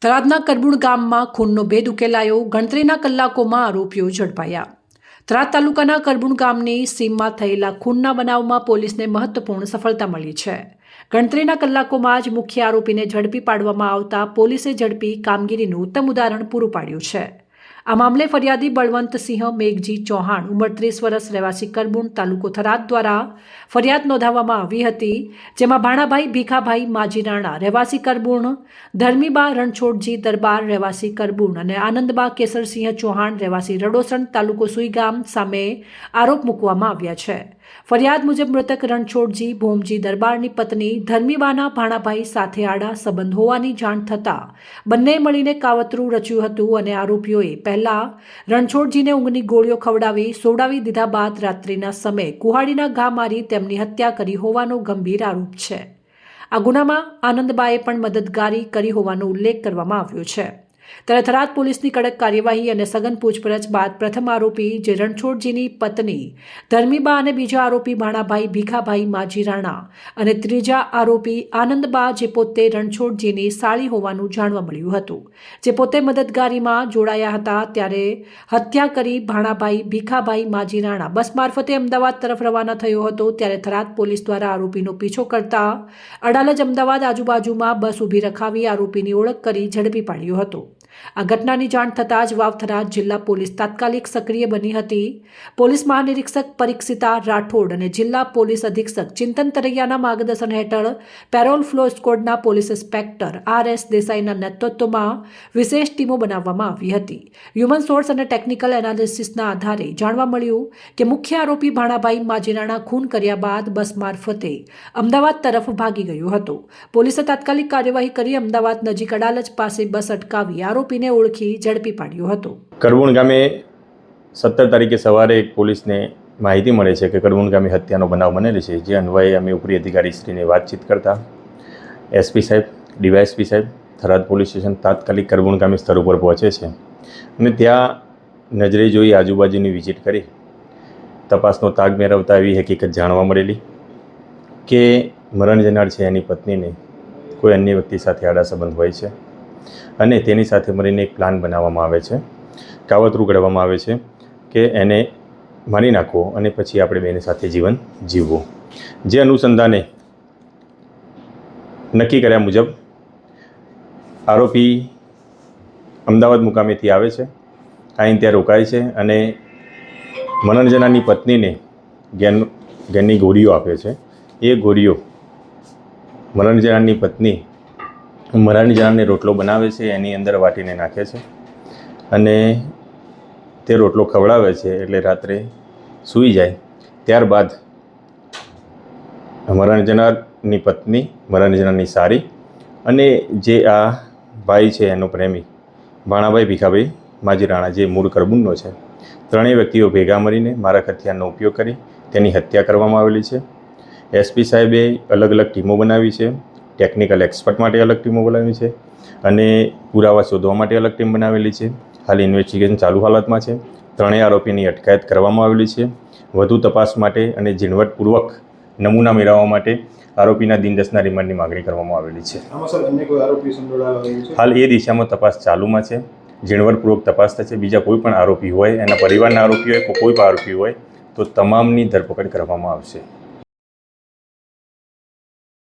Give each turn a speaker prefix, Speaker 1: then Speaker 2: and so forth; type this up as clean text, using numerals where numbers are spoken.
Speaker 1: થરાદના કરબુણ ગામમાં ખૂનનો ભેદ ઉકેલાયો. ગણતરીના કલાકોમાં આરોપીઓ ઝડપાયા. થરાદ તાલુકાના કરબુણ ગામની સીમમાં થયેલા ખૂનના બનાવમાં પોલીસને મહત્વપૂર્ણ સફળતા મળી છે. ગણતરીના કલાકોમાં જ મુખ્ય આરોપીને ઝડપી પાડવામાં આવતા પોલીસે ઝડપી કામગીરીનું ઉત્તમ ઉદાહરણ પૂરું પાડ્યું છે. આ મામલે ફરિયાદી બળવંતસિંહ મેઘજી ચૌહાણ ઉંમર 30 વર્ષ રહેવાસી કરબુણ તાલુકો થરાદ દ્વારા ફરિયાદ નોંધાવવામાં આવી હતી. જેમાં ભાણાભાઈ ભીખાભાઈ માજીરાણા રહેવાસી કરબુણ, ધર્મીબા રણછોડજી દરબાર રહેવાસી કરબુણ અને આનંદબા કેસરસિંહ ચૌહાણ રહેવાસી રડોસણ તાલુકો સુઈગામ સામે આરોપ મૂકવામાં આવ્યા છે. ફરિયાદ મુજબ મૃતક રણછોડજી ભોમજી દરબારની પત્ની ધર્મીબાના ભાણાભાઈ સાથે આડા સંબંધ હોવાની જાણ થતાં બંને મળીને કાવતરું રચ્યું હતું અને આરોપીઓએ પહેલા રણછોડજીને ઊંઘની ગોળીઓ ખવડાવી સોડાવી દીધા બાદ રાત્રિના સમયે કુહાડીના ઘા મારી તેમની હત્યા કરી હોવાનો ગંભીર આરોપ છે. આ ગુનામાં આનંદબાએ પણ મદદગારી કરી હોવાનો ઉલ્લેખ કરવામાં આવ્યો છે. ત્યારે થરાદ પોલીસની કડક કાર્યવાહી અને સઘન પૂછપરછ બાદ પ્રથમ આરોપી જે રણછોડજીની પત્ની ધર્મીબા અને બીજા આરોપી ભાણાભાઈ ભીખાભાઈ માજીરાણા અને ત્રીજા આરોપી આનંદબા જે પોતે રણછોડજીની સાળી હોવાનું જાણવા મળ્યું હતું, જે પોતે મદદગારીમાં જોડાયા હતા. ત્યારે હત્યા કરી ભાણાભાઈ ભીખાભાઈ માજીરાણા બસ મારફતે અમદાવાદ તરફ રવાના થયો હતો. ત્યારે થરાદ પોલીસ દ્વારા આરોપીનો પીછો કરતા અડાલજ અમદાવાદ આજુબાજુમાં બસ ઊભી રખાવી આરોપીની ઓળખ કરી ઝડપી પાડ્યો હતો. આ ઘટનાની જાણ થતાં જ વાવ થરાદ જિલ્લા પોલીસ તાત્કાલિક સક્રિય બની હતી. પોલીસ મહાનિરીક્ષક પરીક્ષિતા રાઠોડ અને જિલ્લા પોલીસ અધિક્ષક ચિંતન તરૈયાના માર્ગદર્શન હેઠળ પેરોલ ફ્લો સ્કોડના પોલીસ ઇન્સ્પેક્ટર RS દેસાઈના નેતૃત્વમાં વિશેષ ટીમો બનાવવામાં આવી હતી. હ્યુમન સોર્સ અને ટેકનિકલ એનાલિસિસના આધારે જાણવા મળ્યું કે મુખ્ય આરોપી ભાણાભાઈ માજીરાણા ખૂન કર્યા બાદ બસ મારફતે અમદાવાદ તરફ ભાગી ગયો હતો. પોલીસે તાત્કાલિક કાર્યવાહી કરી અમદાવાદ નજીક અડાલજ પાસે બસ અટકાવી આરોપીને ઓળખી ઝડપી પાડ્યો હતો.
Speaker 2: કરબુણ ગામે 17 તારીખે સવારે એક પોલીસને માહિતી મળે છે કે કરબુણ ગામે હત્યાનો બનાવ બનેલો છે. જે અન્વયે અમે ઉપરી અધિકારીશ્રીને વાતચીત કરતા SP સાહેબ, DYSP સાહેબ, થરાદ પોલીસ સ્ટેશન તાત્કાલિક કરબુણ ગામે સ્થળ ઉપર પહોંચે છે અને ત્યાં નજરે જોઈ આજુબાજુની વિઝિટ કરી તપાસનો તાગ મેળવતા એવી હકીકત જાણવા મળેલી કે મરણ જનાર છે એની પત્નીને કોઈ અન્ય વ્યક્તિ સાથે આડા સંબંધ હોય છે અને તેની સાથે મળીને એક પ્લાન બનાવવામાં આવે છે, કાવતરું ઘડવામાં આવે છે કે એને મારી નાખવો અને પછી આપણે બેની સાથે જીવન જીવવું. જે અનુસંધાને નક્કી કર્યા મુજબ આરોપી અમદાવાદ મુકામેથી આવે છે, અહીં ત્યાં રોકાય છે અને મરણ જનારની પત્નીને ઘેરની ગોળીઓ આપે છે. એ ગોળીઓ મરણ જનારની પત્ની મરણ જનારને રોટલો બનાવે છે, એની અંદર વાટીને નાખે છે અને તે રોટલો ખવડાવે છે એટલે રાત્રે સૂઈ જાય. ત્યારબાદ મરણ જનારની પત્ની, મરણ જનારની સાળી અને જે આ ભાઈ છે એનો પ્રેમી ભાણાભાઈ ભીખાભાઈ માજીરાણા જે મૂળ કરબુણનો છે, ત્રણેય વ્યક્તિઓ ભેગા મળીને મારક હથિયારનો ઉપયોગ કરી તેની હત્યા કરવામાં આવેલી છે. SP સાહેબે અલગ અલગ ટીમો બનાવી છે, ટેકનિકલ એક્સપર્ટ માટે અલગ ટીમો બનાવી છે અને પુરાવા શોધવા માટે અલગ ટીમ બનાવેલી છે. હાલ ઇન્વેસ્ટિગેશન ચાલુ હાલતમાં છે. ત્રણેય આરોપીની અટકાયત કરવામાં આવેલી છે. વધુ તપાસ માટે અને ઝીણવટપૂર્વક નમૂના મેળવવા માટે આરોપીના દિન 10ના રિમાન્ડની માગણી કરવામાં આવેલી છે. હાલ એ દિશામાં તપાસ ચાલુમાં છે. ઝીણવટપૂર્વક તપાસ થશે. બીજા કોઈ પણ આરોપી હોય, એના પરિવારના આરોપી હોય, કોઈ પણ આરોપી હોય તો તમામની ધરપકડ કરવામાં આવશે.